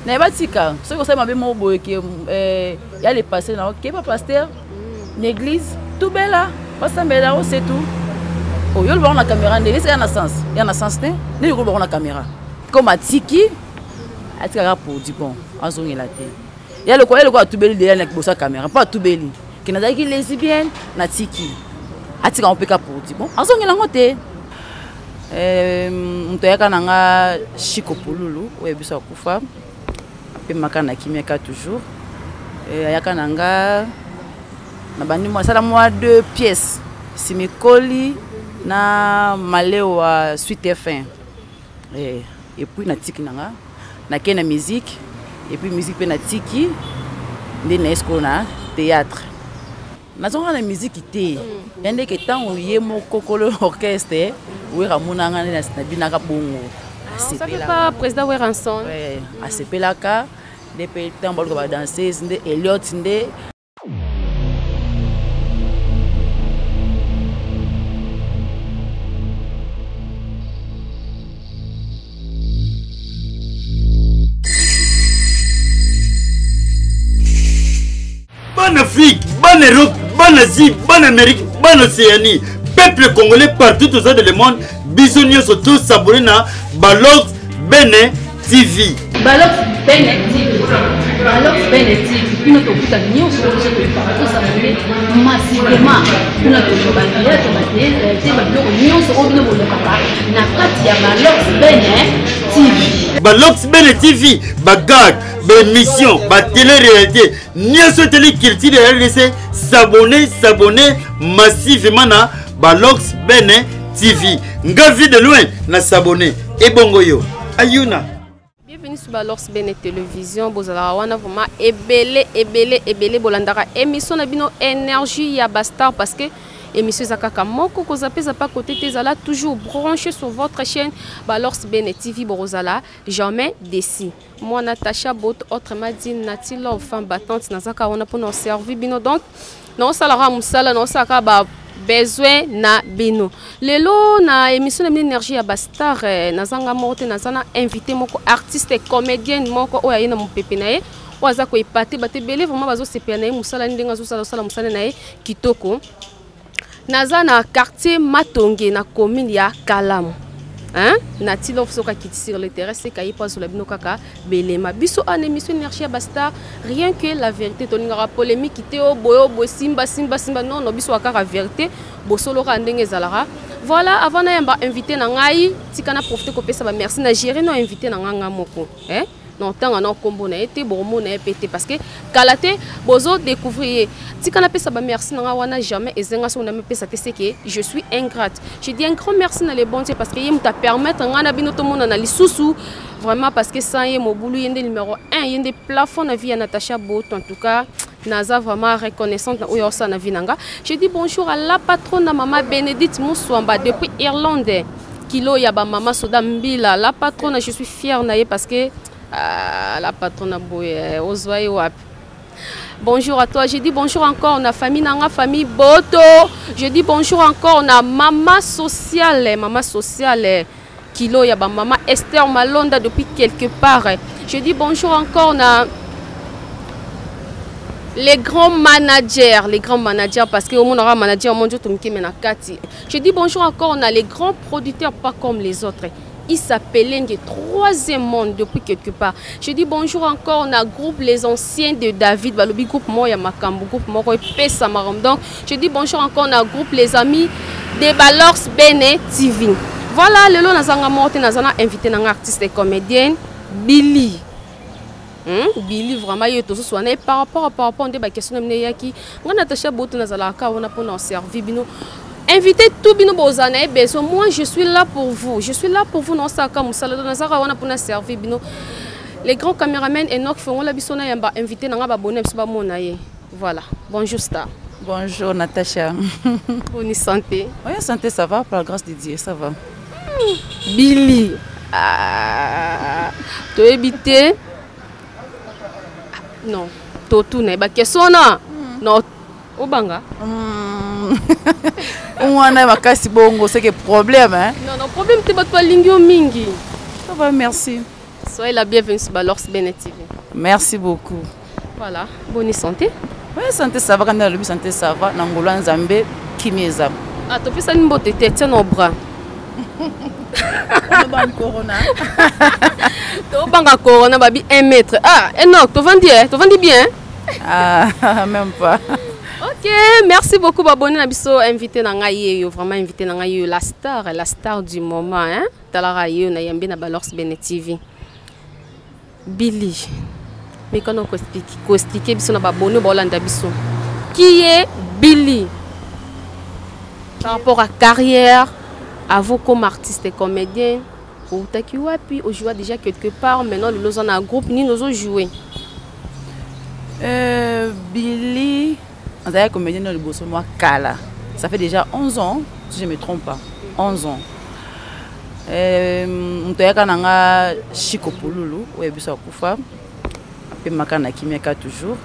Na batika, ce que ça m'a bien boye que y a les pasteurs là, OK pas pasteur. L'église tout belle là, pasteur bella c'est tout. Oh yo le voir na caméra ndé, c'est un sens. Il y a un sens né, ne le voir na caméra. Comme atiki atika pour du bon, azongi la té. Il y a le quoi tout belle derrière avec sa caméra, pas tout belle. Qui n'a pas qui lesbienne na tiki. Atika on peut ka pour du bon, azongi la ngoté. Mtoyaka nanga Chico Pululu, oyebiso akufa. Pe makana kimeka toujours. Ayaka nanga na bandi moi sala moi 2 pièces. Simikoli na Maleo wa Suite F1. Et puis na tiki nanga na kena musique et puis musique pe na tiki ndi na esco na théâtre. Nazonga na musique té. Yande ke tant oyemo kokolo orchestre, oui ramuna ngana na binaka bongo. Ça fait pas président Weranson. Ouais, ACP laka, des pays temps bolko ba danser, ndé Elliot ndé. Bonne Afrique, bonne Europe, bonne Asie, bonne Amérique, bonne Océanie. Peuple congolais partout aux autres du monde, bisognos surtout s'abonner à Balox Bene TV. Balox Bene TV. Balox Bene TV. Nous avons fait une news sur le partout s'abonner massivement. Nous avons fait Balox Bene TV. Bagag, émission, télé-réalité. Nous avons culture RDC. S'abonner massivement à Balox Bene TV. Nga vie de loin na s'abonner. Et bongo yo. Ayuna. Bienvenue sur Balox Bene Télévision. Bozala wana vraiment ebele bolandaka émission na bino énergie ya Bastar parce que émission zakaka moko ko zapeza pas côté tezala toujours branché sur votre chaîne Balox Bene TV Borozala jamais déçu. Moi Natacha Bot autrement dit Nati Love femme battante nazaka wana pour nous servir bino donc non salara musala non saka ba besoin na bino lelo na émission na énergie ya Bastar nazanga morte nazana invité moko artiste et comédienne moko oya na mopepe na ye waza ko ipate batebele vraiment bazo sepia na ye musala ndenga zo sala musala na ye kitoko nazana quartier Matonge na commune ya Kalamu. Hein? Nati Love soka qui sur le terrain c'est kayi pas sur la bino kaka belema biso en émission énergie Bastar rien que la vérité toningara polémique qui o boyo bo simba non biso kaka vérité bo solo ka ndenge zalara voilà avant na yamba invité na ngai tikana profiter ko pesa ba merci na gérer no invité na nganga moko hein non tant na kombo na été bormo na pété parce que kalaté bozo découvrir tikana pesa ba merci na wana jamais ezenga so na me pesa te c'est que je suis ingrate je dis un grand merci na les bons Dieu parce que yem ta permettre ngana bino to mona na lisusu vraiment parce que ça yem mobulu yende numéro 1 yende plafond na vie ya Natacha Bot en tout cas naza vraiment reconnaissante na oyo sa na vinanga je dis bonjour à la patronne maman Bénédicte Mouswamba depuis Irlande kilo ya ba maman Soda Mbila la patronne je suis fière na parce que la patronne boye ozwaye wapi. Bonjour à toi, je dis bonjour encore on a famille nanga famille Boto. Je dis bonjour encore on a maman sociale kilo ya ba maman Esther Malonda depuis quelque part. Je dis bonjour encore on a les grands managers parce que au monde aura manager au monde tout mena kati. Je dis bonjour encore on a les grands producteurs pas comme les autres. Il s'appelait le troisième monde depuis quelque part. Je dis bonjour encore, on a groupe les anciens de David, Balobi groupe Moya Makambo, groupe Moro Pesa Maram. Donc, je dis bonjour encore, on a groupe les amis de Balox Bene TV. Voilà, le lot nazanga morte nazana invité un artiste et comédienne Billy. Billy vraiment il est tout soigné par rapport on débat question de yaki. On Natacha Bot nazala ka on a pour nous servir bino. Invitez tout bino bozana beso moi je suis là pour vous non ça comme ça na saka wana pour na servir bino les grands caméramans Enoch feront la bisona yamba invité na ba bonne ba mona ye voilà bonjour Star. Bonjour Natacha. Bonne santé. Oui santé ça va par la grâce de Dieu ça va. Billy to éviter non to tout na ba question na non obanga on a makasi bongo c'est que problème hein. Non problème te bat pas lingio mingi. Ça va merci. Soyez la bienvenue sur Lors Bene TV. Merci beaucoup. Voilà, bonne santé. Oui, santé ça va, quand on a le santé ça va. Nangolo Nzambe, Kimeza. Ah, tu peux ça une beauté, tiens nos bras. Corona. Tu vas corona, babi 1 mètre. Ah, non, tu vendis bien. Ah, même pas. Ok, merci beaucoup, Baboni Nabiso, invité Nangaye, vraiment invité Nangaye, la star du moment, hein. Talaraye, Nayambi Nabalors Bene TV. Billy. Mais quand on explique, Biso Nababoni, Bolanda Biso. Qui est Billy? Par rapport à carrière, à vous comme artiste et comédien, vous avez puis on joue déjà quelque part, maintenant nous sommes en groupe, nous nous joué. Billy, on a comédien dans le bosso moi Kala. Ça fait déjà 11 ans, si je ne me trompe pas. 11 ans. On a Chico Polulu, où est-ce Kufa. Puis Makana Kimeka toujours.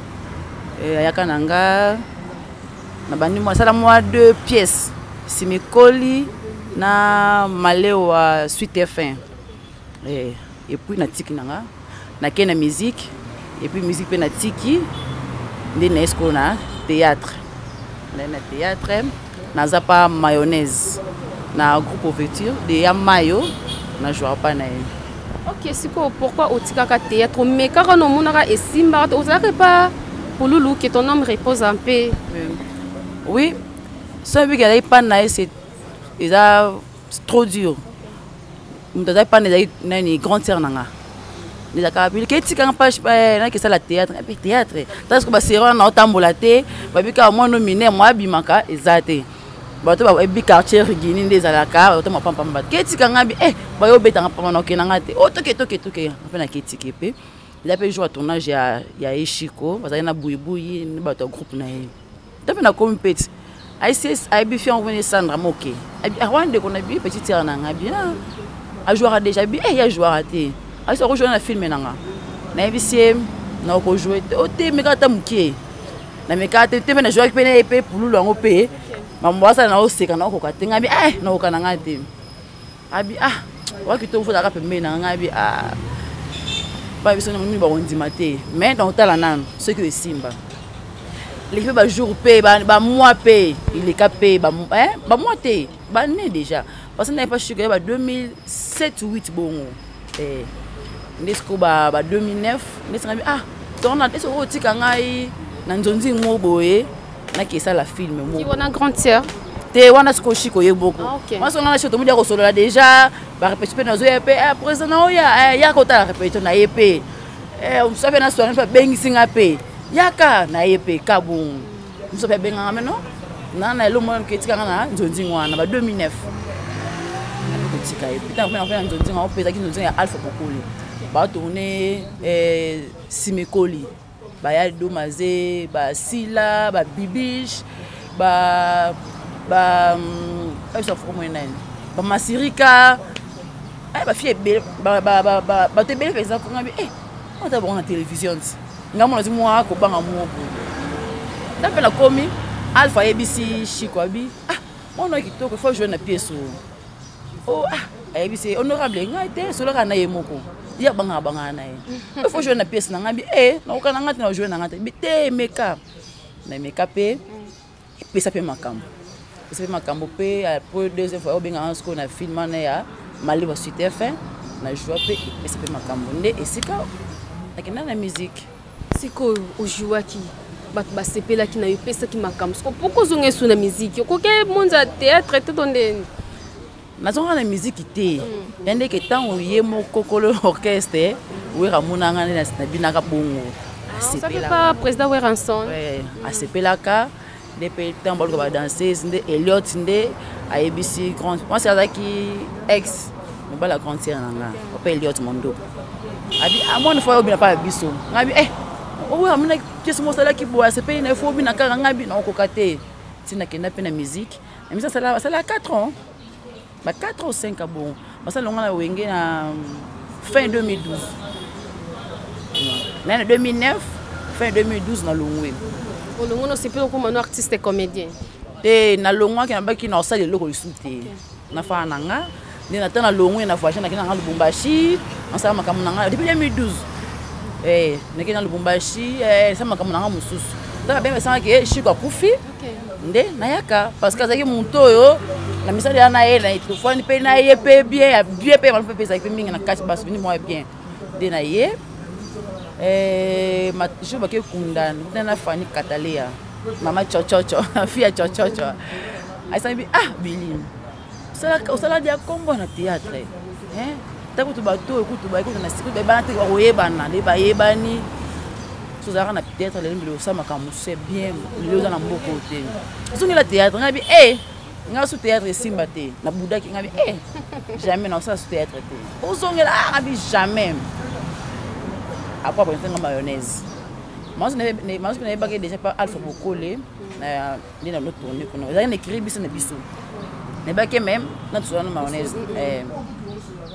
Yakananga, ça a moi 2 pièces. Simikoli na Maléwa Suite F1. Et puis na tiki nanga, na kena musique. Et puis musique na tiki. Ndé na théâtre. Na théâtre, na zapa mayonnaise. Na groupe ouverture de ya mayo na joie pas na. Ok, c'est quoi pourquoi au tika théâtre mais quand on monara et simba vous savez pas pour Loulou que ton nom repose un peu. Oui. Ce qui est pas c'est trop dur. On ne pas une grande sœur nanga. Les acabili qui est quand pas na que ça la théâtre parce que c'est on a tambolaté babi ka moi nominé moi bimaka ezate bato ba ebi quartier rigini des alaka bato ma pamba mba qui tika ngabi ba yo beta ngapa na okena ngate o toke na kitike pe il a fait jouer tournage ya Eshiko parce qu'il na buibuyi ni bato groupe na ye tape na compete I be fait envoyer Sandra Moké. Avant de qu'on a vu petit tir nanga bien. A jouer a déjà bien, il y a joué à té. A se rejoindre na film nanga. Na ibisi na ko jouer o té me kata muké. Na me kata té na jouer pene épée pour lu longo pe. Mamboasa na o seka na ko katenga bi na ko kananga té. Abi wa kito fu da ka pembe nanga bi Ba biso na mimi ba ondima té. Mais dans tala nan ce que Simba. Les filles, jour payé, mois payé, il est capé, mois payé, né déjà. Parce que n'a pas su que 2007 ou 2008 bon. Nesco 2009, nesco on a des autres kangai, nanzonzi moboé, na qui ça la film. Qui on a grande sœur. Te wana sko chiko ye beaucoup. Moi on a acheté tout monde solo là déjà, ba répéter na zo épée président ya kota répéter na épée. On savait na soirée pas bengi singa pay. Yaka na yepe kabung muso pe benga meno na lo mo ke tika na nzonzi ngwana ba 2009 ko tika e pita ko na nzonzi ngwa opeza ki nzonzi ya Alpha Bokoli ba tourner Simekoli ba ya Domaze ba Sila ba Bibish ba ça faut moins nine ba Masirika ba fie ba te belle pesa ko ngabi on t'a bon na télévision ngamo na moi ko banga mo d'après la komi Alpha ABC Chikwabi on a kitoko faut jouer na pièce ABC honorable ngate solo kana yemoko ya banga na ye faut jouer na pièce na ngabi na ukana ngate na jouer na ngate bite meka na meka pe pesa pe makambo pe pour deuxième fois obenga ansko na film na ya Maléwa Suite F1 na joie pe pesa pe makambo nde esika akina na musique. C'est quoi au joueur qui va se payer qui n'a eu pas ça qui m'a comme ça. Pourquoi on est sur la musique? Pourquoi monde a théâtre tout dans des. Na zonga na musique té. Yande que tant o yemo kokolo orchestre, ou ramuna ngane na binaka bongo. Ça fait pas président Weranson. Ouais, a se pelaka depuis temps bol va danser, ndé Elliot ndé a ABC grand. Moi c'est ça qui ex me ba la grande sœur nanga. Papa Elliot Mondo. Abi amone fois obina pa biso. Ngabi oui, amina kiesi mosala ki boa c'est pas une fois bina kanga ngabi na okokate. Tina kenda pe na musique. Mais ça là 4 ans. Ba 4 ou 5 bon. Parce longa na wenge na fin 2012. Mais en 2009, fin 2012 na longwe. O longo no c'est pas comme un artiste et comédien. Et na longwa ki na baki na osali loko lisuté. Na fa nanga nde na tana longo na voyage na kina nga Lubumbashi ensala makambo na nga depuis 2012 neke na Lubumbashi ensala makambo na nga mosusu tala bien esanga ke Chico akufi nde nayaka parce que azalaki moto oyo na misala ya na ye na etofani mpe na ye mpe bien ya bien mpe malu mpe ezalaki mpe mingi na kati basoveni mwa bien nde na ye jour bake kundana na Fani Katalea mama chochocho fille ya chochocho ayisambi Billy osala dia kombo na théâtre ntango to bato ekutu baekutu na siku bebana te bakoyebana nde bayebani tozalaka na théâtre lelo mbeli osala makambo mosusu bien lelo oza na mboka o te ozongela théâtre ngabi nga su théâtre esimba te na budaki ngabi jamais na osala su théâtre te ozongela ngabi jamais après apresente nga mayonnaise masu nayebaki déjà pa Alpha Bokole nde na tourné kuna ezalaki na écrit biso na biso nayebaki même na tozola na mayonnaise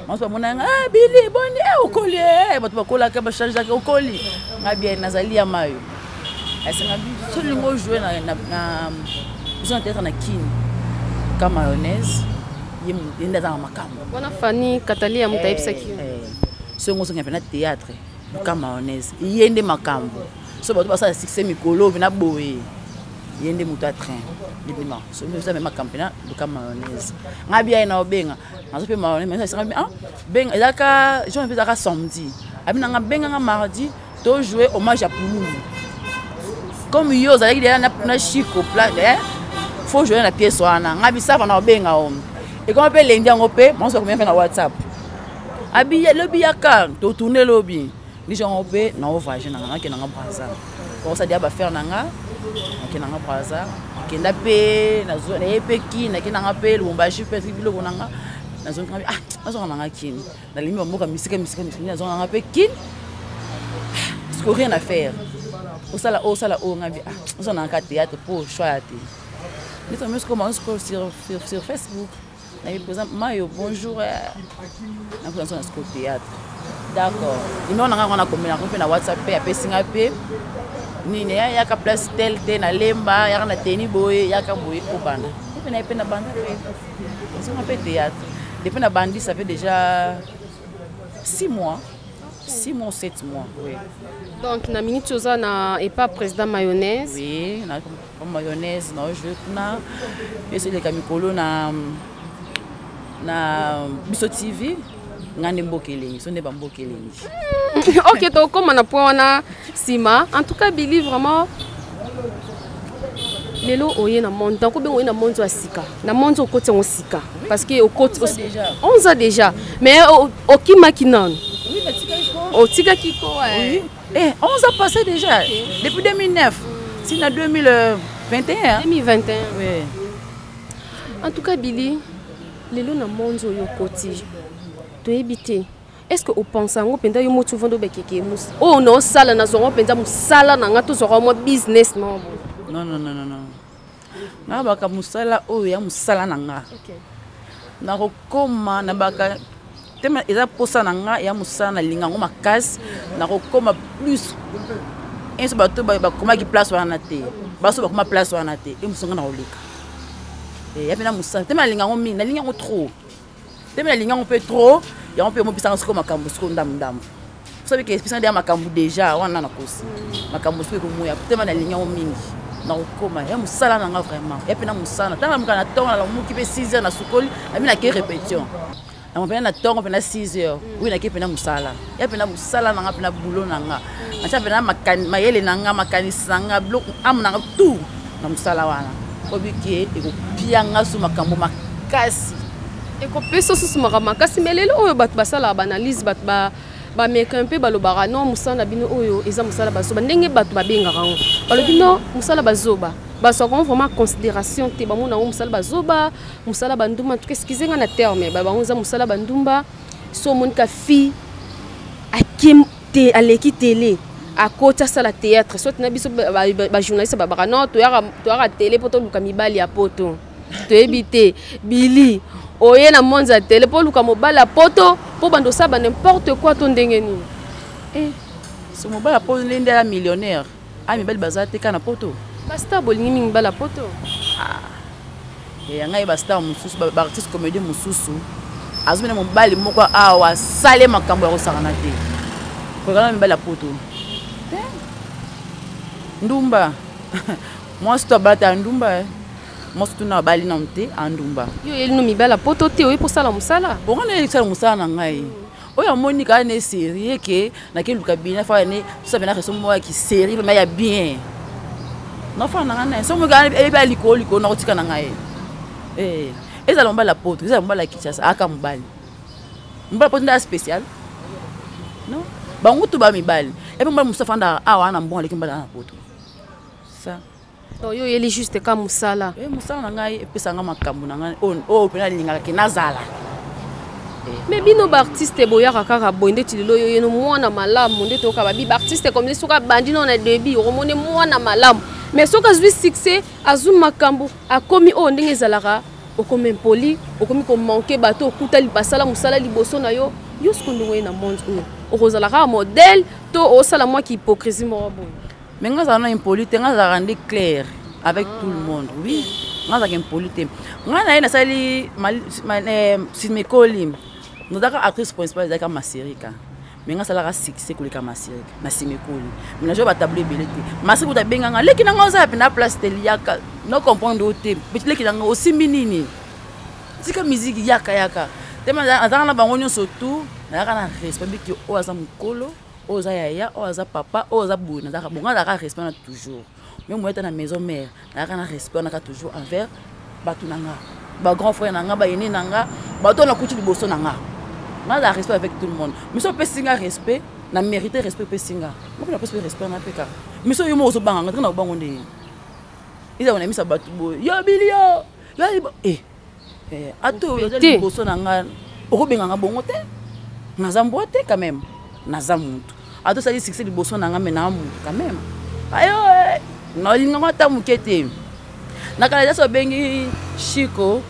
masu bamonanga Billy boni okoli bato bakolaka bachargeaki okoli nga bien nazali ya mayo asenga biso lingo ojoué biso na théâtre na kini ka mayonnaise ye nde aza na makambo wana Fani Katalea moto ayebisaki songo ozonga mpe na théâtre ka mayonnaise ye nde makambo so bato basala succès mikolo bina boye ye nde moto a train ndima so mimi za makambo na luka mayonnaise ngabi ya na obenga nazo pe mayonnaise mais ça ngabi benga ezaka je me pesa ka samedi abina nga benga nga mardi to jouer hommage à Pululu comme yo zalaki déjà na Chico plat faut jouer na pièce wana ngabi ça va na obenga om et comme pe lendi ngo pe moi so combien na WhatsApp abi lobi yaka to tourner lobi ni gens pe na voyage na nga ke na Brazza on ça dia ba faire nanga ke na Brazza ke nda pe na zo na epeki na ke na pe Lubumbashi pe biloko nanga na zo ngabi azo nanga kin na limi ba moka misika na zo nanga pe kin ce que rien à faire au sala ngabi azo nanga théâtre pour choix te ni to même comment sur Facebook na par exemple Mayo bonjour na ko na ko théâtre d'accord ino nanga ngona komela ko pe na WhatsApp pe apesinga pe nini ya ka place tel te na lemba ya na teni boye ya ka boye ko bana pe na pe na banda pe on s'en fait théâtre depuis na bandi ça fait déjà 6 mois 7 mois oui donc na minute oza na et pas président mayonnaise oui na mayonnaise na je kuna ese le kamikolo na biso TV ngande mbokelengi so ne ba mbokelengi ok to comme na point wana sima en tout cas Billy vraiment lelo oye na monde donc bien oye na monde ya sika na monde au côté on sika parce que au côté on a déjà mais au kimaki non oui mais tika iko au tika kiko oui on a passé déjà depuis 2009 si na 2021 oui en tout cas Billy lelo na monde yo côté to ebité est-ce que au pense ngo penda yo motu vendo bekeke mus oh non sala na zongo penda musala na nga to zoro mo business non na baka musala oyo ya musala na nga na kokoma na baka tema eza posa na nga ya musala na linga ngo makasi na kokoma plus enso bato ba koma ki place wana te baso ba koma place wana te e musonga na olika ya pena musala tema linga ngo mingi na linga ngo trop tema linga ngo pe trop ya on peut mo pisanga siko makambo siko ndam vous savez que pisanga dia makambo déjà wana na kosi makambo siko ko moya tema na linga ngo mingi na kokoma ya musala na nga vraiment ya pena musala tanga mukana tonga la muki pe 6 heures na sukoli na mina ke répétition na mo pena na tonga pena 6 heures oui na ke pena musala ya pena musala na nga pena boulot na nga na cha pena mayele na nga makanisa nga bloc am na nga tout na musala wana obiki e ko pianga su makambo makasi et ko peso su makasi melelo oyo bat basala ba analyse bat ba meka un peu balobara non musala bino oyo eza musala bazoba ndenge bato babengaka ngo balobi non musala bazoba basoko vraiment considération te ba mona musala bazoba musala bandumba tout excusez nga na terme ba banza musala bandumba so monika fi akim te aleki télé à côté ça la théâtre soit na biso ba journaliste ba bara non to ya télé poto luka mibali ya poto to ebité Billy oye na monde ya télé po luka mobala poto po bando ça ba n'importe quoi to ndenge ni so mobala po ndenge ya millionnaire a mibali bazate kana poto basta bolingi mingi bala poto ya ngai basta mususu ba artiste comédien mususu azomena mobali moko awa sale makambo ya kosakana te kokana mibali ya poto ndumba mwasi to abala te ya ndumba mwasi to na abali na te andumba yo yeli no mibali ya poto te oyi posala mosala bongo na yekisala mosala na ngai oyo amoni kaka ne série ke nakeluka bien fa ne tosabena reso moya ki série ma ya bien nafa na ngai so mo ga eba likolo na kotika na ngai ezala mobali ya poto ezala mobali ya Kinshasa aka mobali poto nda spécial non bango to ba mibali epe mobali musafa nda awa na mbongo leki mbala na poto ça no yo yeli juste ka musala musala na ngai epesa nga makambo na ngai o pena lingaka ke nazala mais bino ba artiste boyaka kaka bonde ti lelo yo yeno mwana malamu nde to ka ba bi artiste comme les soka bandi non na début romone mwana malamu mais soka zwi succès azu makambo akomi o ndenge zalaka okomi impoli okomi ko manquer bato okuta libasala musala liboso na yo yo skondongo na monde okozalaka modèle to osala moi ki hypocrisie mo bon mais nga zana impoli te nga za rendre clair avec tout le monde oui nga za impoli te nga na ina sali simekoli nodaka actrice principale zaka Masirika mais nga sala ka succès koleka Masirika na simekoli mais na jo ba tableau belé te Masirika ta benga nga leki na nga za na place te liaka no comprendre te petit leki na nga osimbi nini tika musique yaka tema azana na bango nyonso tout na kana respect biki o aza mukolo oza yaya oza papa oza buna zaka bonga zaka respect na toujours même moi na maison mère na kana respect na ka toujours envers batu nanga ba grand frère nanga ba yini nanga bato na kuti liboso nanga na la respect avec tout le monde mais so pe singa respect na mériter respect pe singa moi na respect na peka mais so yo mo zo banga na bango nde ida on a mis sa batu bo yo bilio yo ato yo liboso nanga okobenga nga bongo te naza mbote quand même naza muntu ato sali succès liboso nanga me na muntu quand même ayo no linga ta mukete nakala so bengi Chico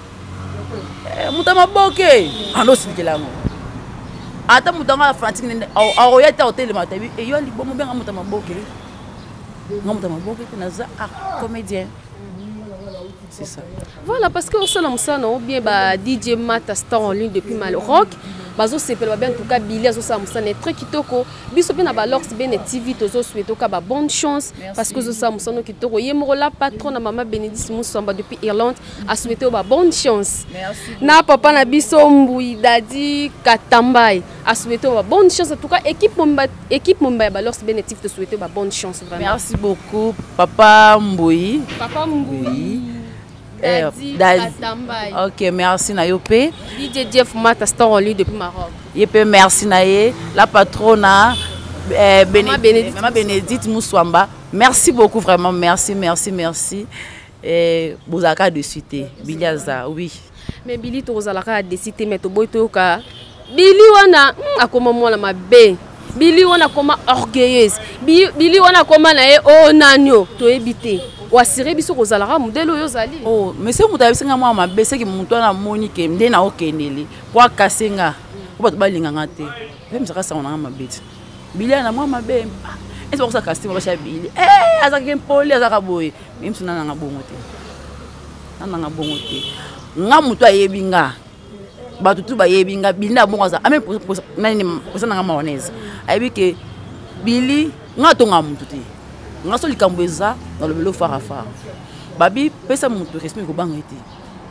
mutama boke ando sikilango ata mutanga Francis nende aoyata hotel matabi yo libomo benga mutama boke mutama boke naza comédien. C'est ça. Voilà, parce que au sol on bien bah DJ Mata star en ligne depuis mal rock. Bazo sepel ba bien en tout cas Billy azo sa musana très kitoko. Biso bien na Lorx Ben TV tozo souhaito ka ba bonne chance parce que zo sa musana kitoko yemoro la patron na maman Bénédicte Moussamba depuis Irlande a souhaité ba bonne chance. Merci. Na papa na biso Mbui Dadi Katambai a souhaité ba bonne chance en tout cas équipe Mumbai ba Lorx Ben TV te souhaiter ba bonne chance vraiment. Merci beaucoup papa Mbui. Papa Mbui. Ok, merci Nayope. DJ Jeff Mata star en ligne depuis Maroc. Yepé merci Naye, la patronne Maman Bénédicte Moussamba. Merci beaucoup vraiment, merci. Bozaka de cité, Biliaza, oui. Mais Billy Tozalaka de cité mais to boytoka. Billy wana akoma mwana mabe. Billy wana koma orgueilleuse. Billy wana koma nae o nanyo to ebité. Wasire biso kozalaka modelo yo zali. Oh, mais c'est muta bisinga mwa mabe c'est que muntu na Monique nde na okendeli. Kwa kasenga. Ko bato balinga ngate. Même ça ça on a mabeti. Billy na mwa mabe. Est-ce que ça kastima ba sha Billy? Azaka mpoli azaka boye. Même suna na ngabongo te. Na ngabongo te. Nga mutu ayebinga. Bato tu ba yebinga Billy na bongo za. Ame nani posa na mayonnaise. Ayebi ke Billy nga to nga mutu te. Nga so likambweza na lobelo farafa babi pesa mutu respect ko banga ete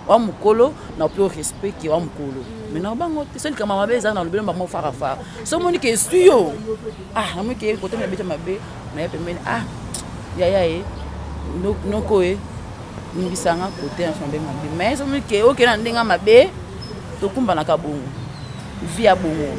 wa mukolo na pio respect ki wa mukolo mais na bango te so likamba mabeza na lobelo ba mo farafa so moni ke studio na mo ke ko tena beta mabe na ya pembeni ya no ko ngisanga ko te na chambe mabe mais so moni ke oke na ndenga mabe to kumba na kabongo via bongo.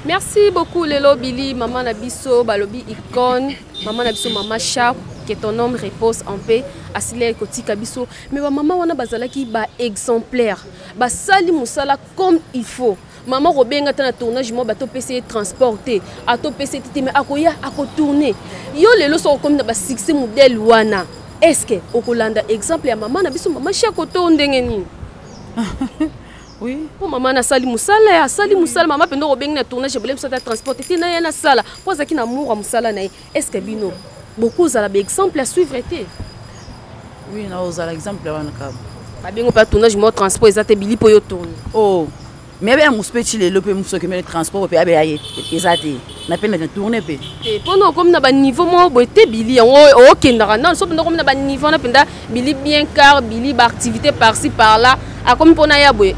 Merci beaucoup Lelo Billy, maman Nabiso, Balobi Icon, maman Nabiso, maman Chap, que ton homme repose en paix, Asile Koti Kabiso. Mais maman wana bazalaki ba exemplaire, ba sali musala comme il faut. Maman Robenga tana tournage mo bato PC transporter, ato PC titi mais akoya ako tourner. Yo Lelo so comme na ba succès modèle wana. Est-ce que okolanda exemple ya maman Nabiso, maman Chap ko to ndengeni? Oui. Pour maman na sali musala maman pendo robengi na tournage bolem ça transporter tina ya na sala pour ça qui na moura musala na est-ce que bino beaucoup za la exemple à suivre été. Oui, na oza l'exemple wana ka. Ba bengo pa tournage mo transport ezate Billy po yo tourner. Oh, mais bien mon petit le peut me s'occuper de transport puis abe ezate na peine de tourner pe pendant comme na ba niveau mo boete Billy o kendara non so pendant comme na ba niveau na penda Billy bien car Billy ba activité par-ci par-là a comme pona ya boye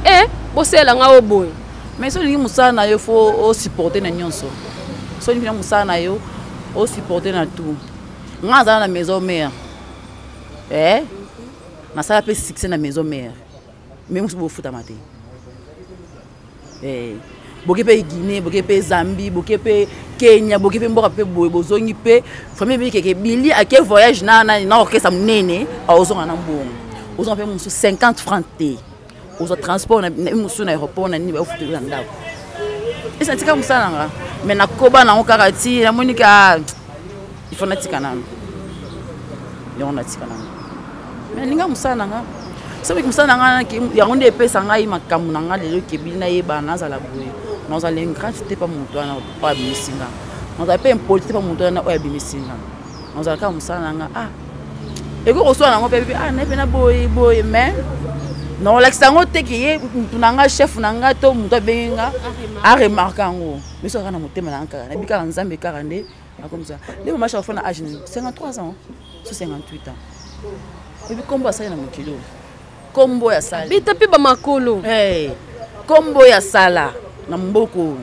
bosela nga o boye mais so lingi musala na yo faut o supporter na nyonso so lingi musala na yo o supporter na tout nga za na maison mère na sala pe succès na maison mère même si vous foutez matin boke pe Guinée boke pe Zambie boke pe Kenya boke pe mboka pe boye bozongi pe famille bi keke Billy a ke voyage na orchestre munene a ozonga na mbongo ozonga pe musu 50 francs te ozo transport na musu na aéroport na ni ba futu na ndako esa tika musala nga mais na koba na okakati na monika il faut na tika na yo na tika na mais ninga musala nga sabi musala nga ki ya ngonde pesa nga yi makamu na nga lelo ke Billy na yeba na za la boye nous allons l'ingrate pas mon toit na pas bimisinga nous allons pas impolite pas mon toit na oya bimisinga nous allons comme ça nga et ko so na ngo pe na pe na boy mais non l'exango te ki tunanga chef nanga to muto benga a remarquer ngo mais so kana motema na nkaka na bika nzambe karande comme ça les macha fa na âge 53 ans sur 58 ans et puis combo ça na mokilo combo ya sala bita pe ba makolo combo ya sala na mboko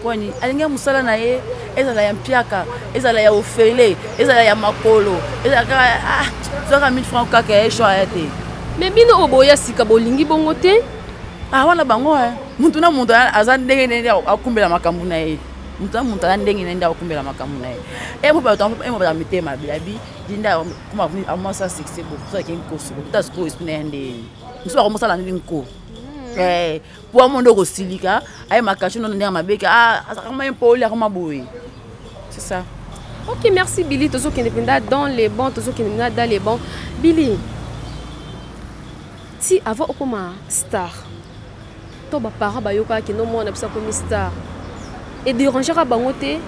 kwani alinga musala na ye ezala ya mpiaka ezala ya ofele ezala ya makolo ezala zoka 1000 francs kaka e choix ate mais bino oboya sika bolingi bongo te wana bango muntu na muntu aza ndenge ndenge akumbela makambu na ye muntu na muntu aza ndenge ndenge akumbela makambu na ye mo ba mitema bilabi dinda kuma amasa succès beaucoup ça qui nkoso tas ko espina ndenge muso ba musala ndenge nko pour mon dos silika ay makachu non ndenge mabeka kama impoli kama boye c'est ça. OK, merci Billy tozo qui dépenda dans les bons tozo qui dépenda dans les bons Billy si avant okoma star to ba para ba yoka ki no mona bisa comme star et déranger ka bangote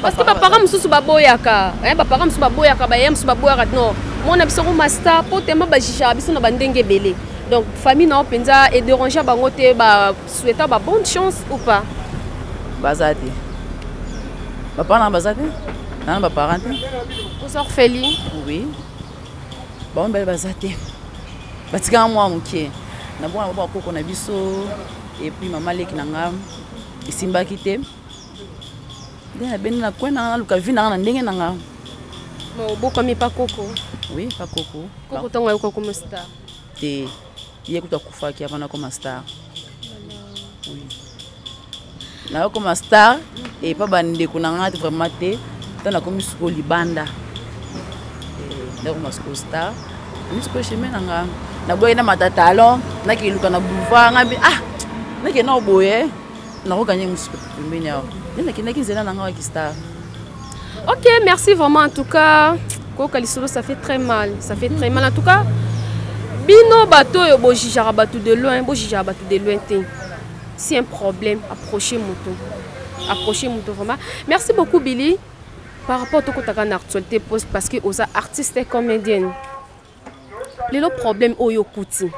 parce que papa mususu baboyaka papa mususu baboyaka ba yem mususu baboyaka non mona bisa comme star potema ba jija biso na bandenge belé donc famille na penza et déranger bangote ba souhaiter ba bonne chance ou pas bazati papa na bazati na ba parent aux orphelins oui bon belle bazati batika moi mukie na bona ba koko na biso et puis maman leki nanga isimba kite ndena benna kwena luka vina na ndenge nanga mo boko mi pa koko oui pa koko koko tonga yuko comme star te ye kuta kufa ki apana comme star oui na comme star et pas bande kunanga vraiment te tana commesko libanda na comme sko star ni sko chemin nanga na boye na matatalo na ki luka na boulevard ngabi na ki na boye na ko gagner musko pembeni yao na ki zela nanga ki star. OK, merci vraiment en tout cas Koka Lisolo ça fait très mal en tout cas bino bato yo bo jijara bato de loin te si un problème approchez moto vraiment merci beaucoup Billy par rapport au côté de l'actualité parce que aux artistes et comédiennes le problème oyo kuti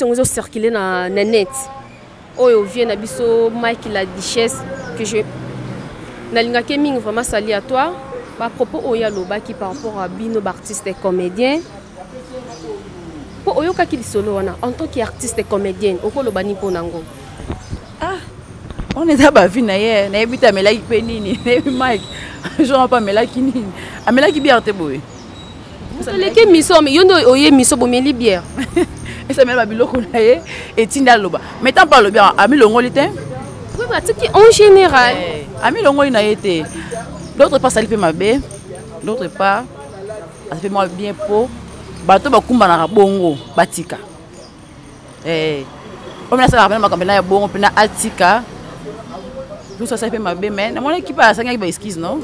on circuler na net oyo vient na biso Mike la Duchesse que je nalinga keming vraiment sali à toi à propos oya loba qui par rapport à bino artistes et comédiens pour oyo ka Lisolo wana en tant qu'artiste et comédienne oko loba ni ponango on est à vie na ye na ebita melaki penini Mike genre pas melaki nini amelaki bière te boy leke miso mais yondo oye miso bomeli bière et ça mela biloko na ye et tinda loba mais tant pas le bien ami longoli te oui bah tu en général ami longoli na ye te d'autres pas ça fait ma bé d'autres pas ça fait moi bien pour bato bakumba na bongo batika on a ça la makamela ya bongo pena atika tout ça fait ma bé mais mon équipe a sanga ba esquisse non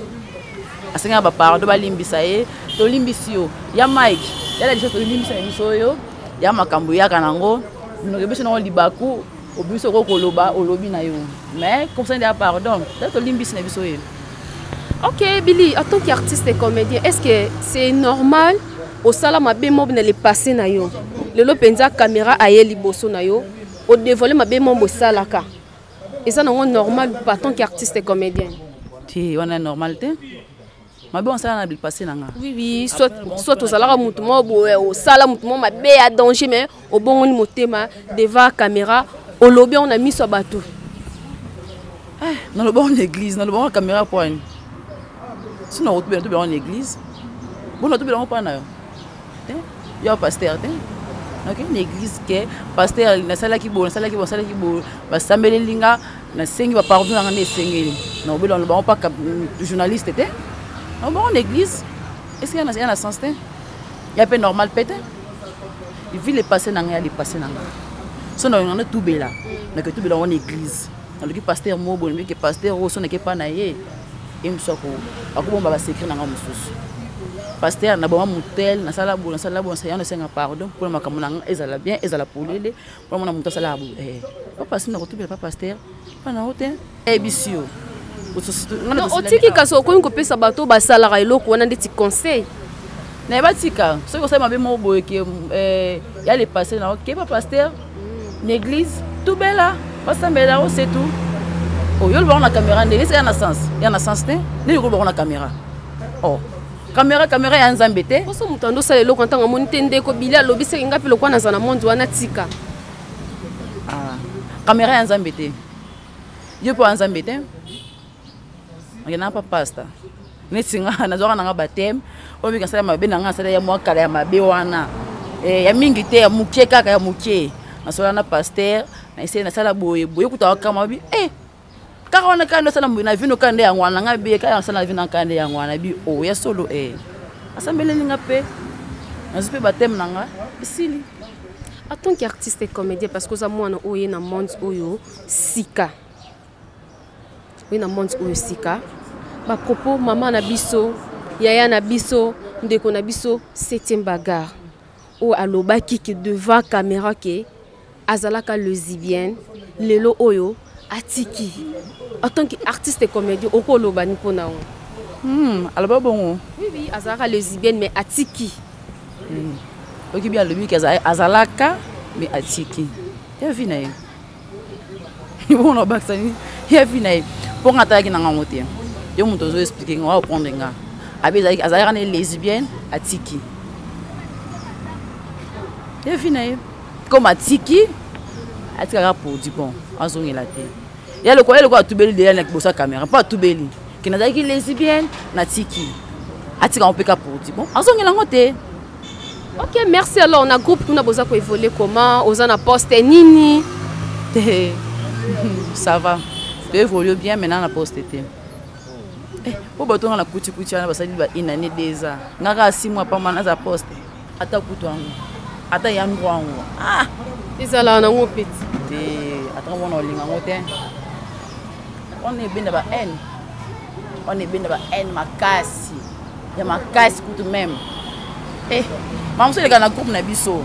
asenga ba pardon ba limbisa ye to limbisio ya Mike ya la chose to limbisa biso yo ya makambo ya kanango no kebeso no libaku obiso ko koloba olobi na yo mais comme ça il y a pardon to limbisa na biso ye. OK Billy en tant qu'artiste et comédien est-ce que c'est normal au sala mabe mo na le passé na yo lelo penza caméra aye liboso na yo au dévoiler mabe mo salaka et ça non normal pas tant qu'artiste et comédien ti on est normalité mabe on sala na le passé na nga oui soit au sala mutu mo au sala mutu mo mabe à danger mais au bon ni motema devant caméra au lobby on a mis sur bateau dans le bon l'église dans le bon caméra point sinon on peut bien en église bon on peut bien pas na yo il y a un pasteur OK une église que pasteur na sala ki bo ba sambele linga na sengi ba pardon na ne sengeli na obelo on ba pas journaliste té non bon église est-ce qu'il y a un sens té il y a peu normal pété il vit les passer na nga les passer na nga sinon on a tout bela na que tout bela en église na le pasteur mo bon mais que pasteur o so na ke pa na ye et msoko akubomba ba secret na nga mususu pasteur na boma mutel na sala bo ça yana senga pardon pour makamuna ezala bien ezala polele pour mona muta sala bo papa sina kotubela papa pasteur pa na hotel ebisio non otiki kaso ko ko pesa bato ba sala ga eloko wana ndeti conseil na batika so ko sa mabe mo boye ke ya le passer na OK papa pasteur l'église tout bela pasambela o c'est tout oh yo le voir na caméra ndé c'est un sens té ni ko voir na caméra oh caméra ya nzambe te poso mutando sala eloko ntanga moni tende ko bila lobi se ngapi lokwa na zana monde wana tika caméra ya nzambe te yo po nzambe te ngena pa pasta netinga na zoka na batem o bi kasala mabe na nga sala ya mwakala ya mabe wana ya mingi te ya mukie kaka ya mukie na sola na pasteur na ese na sala boye kutawa kama bi kaka wana kando sala mbina vino kande ya ngwana ngabe kaya sala vino kande ya ngwana bi o ya solo asambele ninga pe na zipe batem nanga isili en tant qu'artiste et comédien parce que ça moi na oye na monde oyo sika oui na monde oyo sika ba propos maman na biso yaya na biso ndeko na biso 7e bagarre o alobaki que devant caméra que azalaka lesbienne lelo oyo atiki en tant qu'artiste et comédien okoloba ni pona aloba bongo oui azalaka lesbienne mais atiki OK bien le mec azalaka mais atiki ya vinaye bon no baksani ya vinaye pour ngata ki na ngote yo muto zo expliquer nga prendre nga abeza azalaka ne lesbienne atiki ya vinaye comme atiki atika pour du bon azongi la te ya le quoi tubeli de la bossa caméra pas tubeli ki na zaki lesbienne na tiki atika on peut ka pour du bon azongi la ngote. OK, merci. Alors, on a groupe qui a besoin d'évoluer comment? On a posté nini? Ça va. Tu évolues bien maintenant, on a posté. Pour que tu aies un coup une année déjà. On a 6 mois par mois, on a posté. Attends, attends, il y a un droit. Ah! C'est là, on a un petit. Attends, on a on est bien dans haine. On est bien dans haine, ma casse. Il y a ma casse tout de même. Maman c'est le gars na groupe na biso.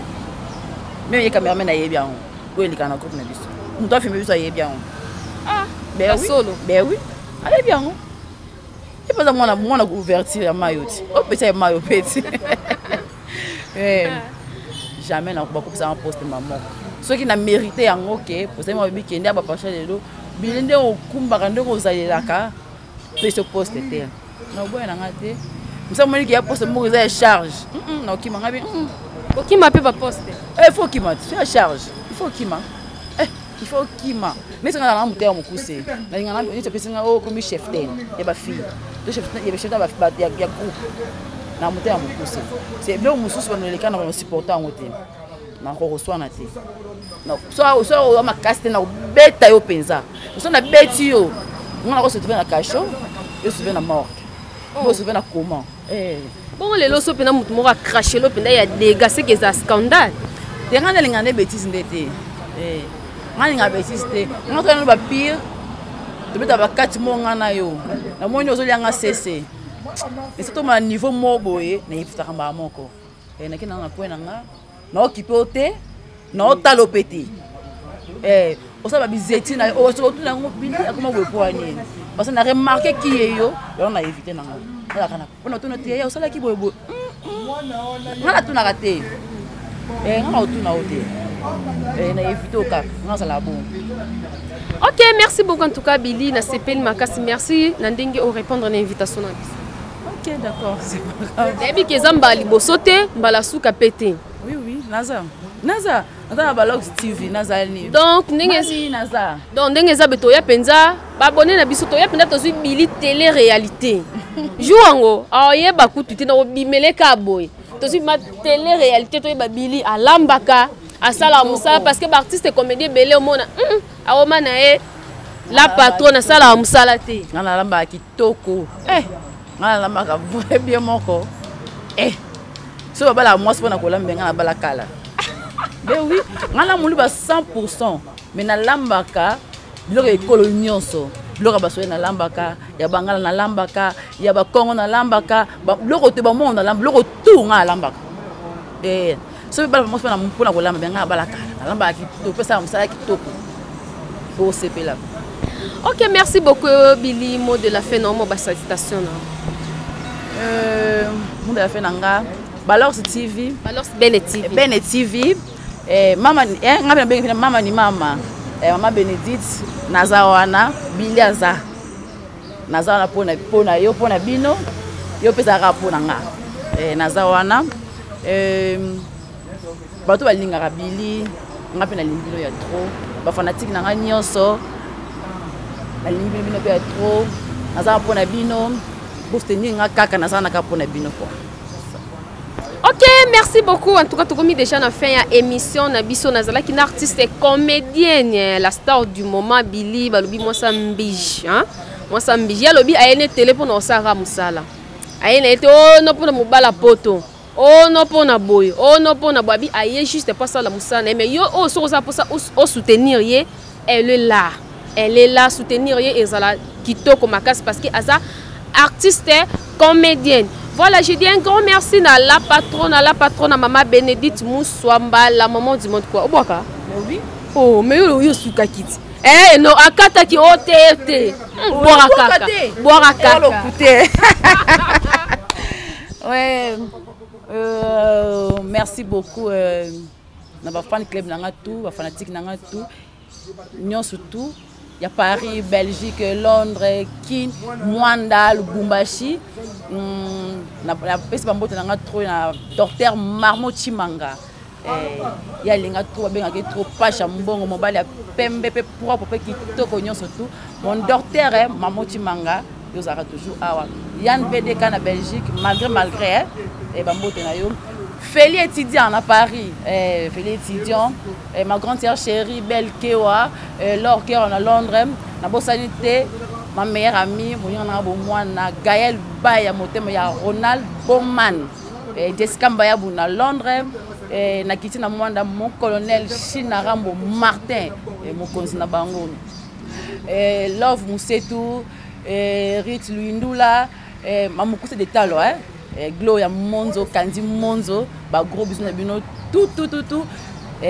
Même les caméramans na bien. Oui, les gars na groupe na biso. On doit filmer ça bien. Ah, ben oui. Solo. Ben oui. Allez bien. Et pas moi na ouverture ya maillot. Oh petit maillot petit. Jamais na ba ko ça en poste maman. Ceux qui n'a mérité en OK, pour ça moi bi kende ba passer lelo. Bilende o kumba ndeko ozalelaka. Pe se poste terre. Na boya na ngate. Nous sommes qui a posté mon charge. Non, qui m'a bien. Qui m'a pas posté. Il faut qu'il m'a fait charge. Il faut qu'il m'a. Il faut qu'il m'a. Mais c'est quand on a monté mon coussé. Là il y a un petit oh comme chef d'elle. Il y a ba fille. Le chef il y a chef d'elle il y a groupe. Na monté mon coussé. C'est bien mon sous les cas on supporter en hôtel. Na ko reçoit na té. Non, soit on m'a casté na beta yo penza. On a beti yo. On a reçu devant la cachot, yo se na mort. On se na comment. Bon, les lots sont pénal, moutons a craché l'eau, pénal, il y a des gars, c'est que c'est un scandale. T'es rendu à l'ingénieur bêtise d'été. L'ingénieur bêtise d'été. On a un pire. Tu peux avoir 4 mois en ayo. La moindre chose est cessé. Et c'est tout mon niveau moboé, n'est pas un barmoko. Et n'a qu'un point n'a occupé au thé, n'a pas l'opété. On s'est bizéti, on se retrouve dans le comment vous poignez. Parce qu'on a remarqué qui est yo, on a évité. On a tout noté, on s'est là qui boit. ngana tunaka te ngana otuna ote na éviter au cas ngana sala bon. Ok, merci beaucoup en tout cas Billy na sepeli makasi, merci na ndenge au répondre à l'invitation na biso. Ok, d'accord, c'est pas grave. Debi ke zamba liboso te mbala suka pete. Oui, naza na Balox TV naza ni. Donc ndenge naza. Donc ndenge za beto ya penza ba abonné na biso to ya penza to zui Billy télé réalité. Jouango ayeba kutu te na obimeleka boy. To zui ma télé réalité to yeba Billy alambaka asala musala parce que ba artiste comédien belé omona aoma na e la patronne asala musala te. Ngana lamba kitoko. Ngana lamba ka vrai bien moko. So bala moi c'est pas na kolamba ngana bala kala. Mais oui, ngana mulu ba 100%. Mais na lambaka biloko ekolo nyonso. Biloko basoye na lambaka, ya bangala na lambaka, ya ba Kongo na lambaka, biloko te ba monde na lambaka, biloko tout ngana lambaka. So bala moi c'est pas na mpona kolamba ngana bala kala. Lambaka kitoko, pesa musala kitoko. Pour CP là. Ok, merci beaucoup Billy. Mot de la fin, non, mon salutation. Mot de la fin, nanga. Balox TV. Balox Bene TV. Bene TV. Maman, maman ni mama. Maman Bénédicte, Nazawana, Billy Aza. Nazawana pona yo pona bino. Yo pesa pona nga. Nazawana. Bato balinga Billy. Nga pe na lingilo ya trop. Ba fanatique na nga nyonso. La ligne bino pe trop. Naza pona bino. Bosteni nga kaka naza na ka pona bino quoi. Ok, merci beaucoup. En tout cas, tu as déjà na fin ya émission na biso nazala ki artiste et comédienne, la star du moment Billy balobi moi ça mbiji, hein? Moi ça mbiji. Alobi ayene télé pour na osara musala. Ayene ete oh no pour na mobala poto. Oh non pour na boy. Oh non pour na babi aye juste pas ça la musala mais yo oh so ça pour ça au soutenir ye, elle est là. Elle est là soutenir ye ezala kitoko makasi parce que aza artiste comédienne. Voilà, je dis un grand merci à la patronne, à maman Bénédicte Moussouamba, la maman du monde quoi. Oboaka? Oui. Oh, mais yo suka kiti. Eh non, akata ki ote. Boira kaka. Boira kaka. Ouais. Merci beaucoup. Na ba fan club nanga tout, ba fanatique nanga tout. Nyon surtout. Il y a Paris, Belgique, Londres, Kin, Mwanda, Lubumbashi. La peste bambote nanga trop na docteur Marmo Chimanga. Il y a linga trop bien trop pas chambongo mobile ya pembe pe propre pe kitoko nyon surtout. Mon docteur Marmo Chimanga, yo zara toujours awa. Yann BDK na Belgique malgré et bambote na yo. Feli étudiant à Paris, Feli étudiant, ma grande sœur chérie Belle Kewa, Laure Kewa à Londres, na Bossanité, ma meilleure amie, na Gaël Baya Motema ya Ronald Bowman, Jessica Mbaya à Londres, na kiti na mwanda mon colonel China Rambo Martin, mon konzi na bango, Love Musetu, Rit Luindula, mamukuse de talo, Gloria Monzo, Kandi Monzo, ba gros bisous na bino tout.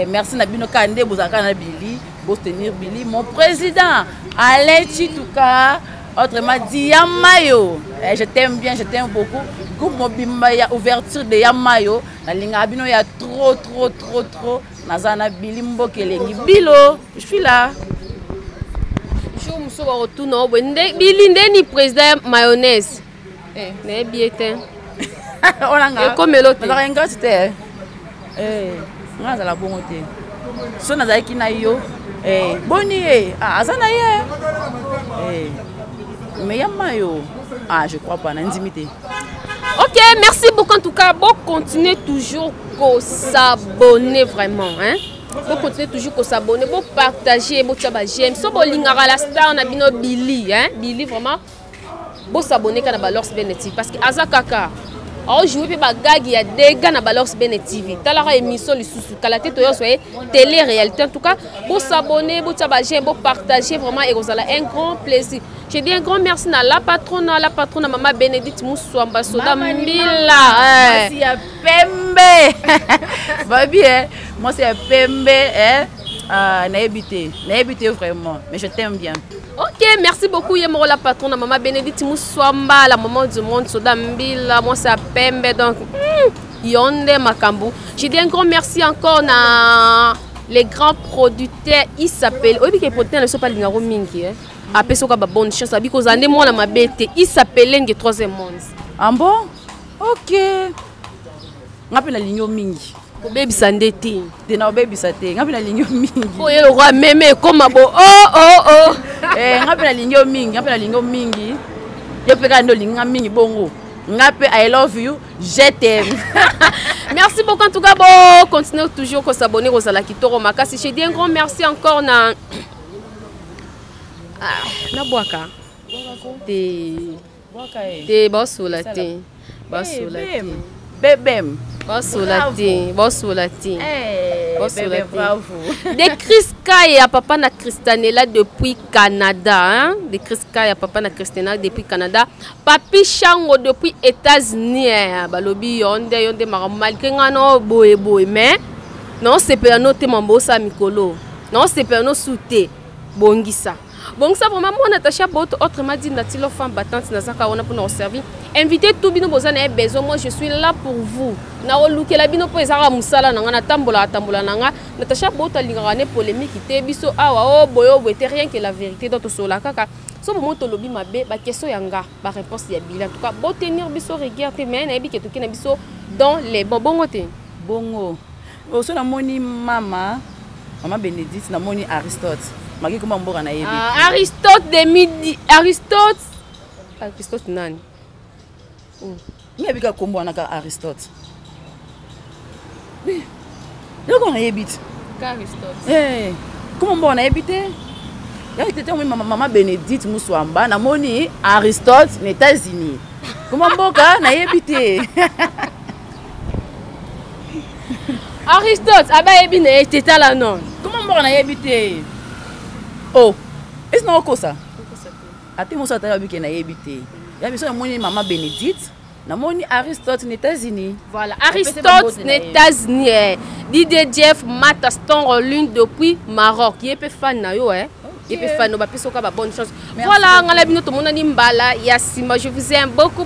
Merci na bino Kande bozaka na Billy, tenir Billy, mon président Alain Chituka, autrement dit Yamayo. Je t'aime bien, je t'aime beaucoup. Groupe Mobimba ya ouverture de Yamayo, na linga bino ya trop. Nazana Billy Mbokelengi Bilo, je suis là. Je me suis retourné Billy ndeni président mayonnaise. Ne biete. Et comme l'autre. La ingratitude. Nga za la bongo te. So na za kina yo. Boni azana ye. Mais yamayo. Je crois pas na intimité. Ok, merci beaucoup en tout cas. Bon, continuez toujours à s'abonner vraiment, hein. Bon, continuez toujours à s'abonner, bon partager, bon j'aime. So bon lingara la star na bino Billy, hein. Billy vraiment. Bon s'abonner quand na Balox Bene TV parce que azakaka. Alors jouer pe bagagi ya dega na Balox Bene TV. Talara émission lisusu kala te to yo soyez télé réalité en tout cas. Bon s'abonner, bon j'aime, bon partager vraiment et vous allez un grand plaisir. Je dis un grand merci à la patronne maman Bénédicte Moussouamba Soda Mbila. Merci à Pembe. Babi, moi c'est Pembe, n'habité vraiment, mais je t'aime bien. Ok, merci beaucoup Yemoro la patronne maman Bénédicte Moussouamba, la maman du monde Soda Mbila. Moi c'est à Pembe donc Yonde Makambu. Je dis un grand merci encore à les grands producteurs. Ils s'appellent. Oui, les producteurs ne sont pas les Mingi. Après, ça, bonne chance. Parce que moi, ma bête, ils s'appellent les 3e monde. Ah bon? Ok. On appelle la ligne Mingi. Baby Sandeti. De na baby Sate. On appelle la ligne Mingi. Oh, le roi mémé comme un beau. Oh. On appelle la ligne Mingi. On appelle la ligne Mingi. Je peux gagner la ligne Mingi bongo. I love you, je t'aime. Merci beaucoup en tout cas. Bon, continuez toujours à s'abonner aux Alakitoro Makasi. Je dis un grand merci encore na Boaka. Te Bosolati. Bébém. Bosolati. Bravo. De Chris Kay à papa na Christanella depuis Canada, hein? De Chris Kay à papa na Christanella depuis Canada. Papi Chango depuis États-Unis. Balobi yonde malgré ngano boy mais non c'est pas no te mambosa mikolo. Non c'est pas no souté bongisa. Bon ça vraiment mon Natacha Bot autrement dit Natilo femme battante nazaka on a pour nous servir. Invitez tout bino bozana besoin moi je suis là pour vous. Na olukela bino po ezaka musala nanga na tambola nanga Natacha Bot alingana polémique te biso awa boyo boete rien que la vérité dans tout cela kaka. So moment to lobi mabe ba question yanga ba réponse ya bilan en tout cas bo tenir biso regarder mais na biki to kena biso dans les bongo te. Bongo. Oso na moni maman Bénédicte na moni Aristote. Maki kuma mboka na yebi. Aristote de midi. Aristote nani? Ni abika kombo anaka Aristote. Loko na yebi. Aristote. Comment mboka na yebi te? Ya tete maman Bénédicte Muswamba na moni Aristote aux États-Unis. Comment mboka na yebi te? Aristote aba yebi na tete la non. Comment mboka na yebi te? Oh, est-ce non ça? Ati mo sata yabi ke na yebite. Yabi so moni maman Bénédicte, na moni Aristote aux États-Unis. Voilà, Aristote aux États-Unis. Didier Jeff Mataston l'une depuis Maroc. Il est fan na yo Il est fan no ba peso ka ba bonne chance. Voilà, ngala bino to mona ni mbala ya sima. Je vous aime beaucoup.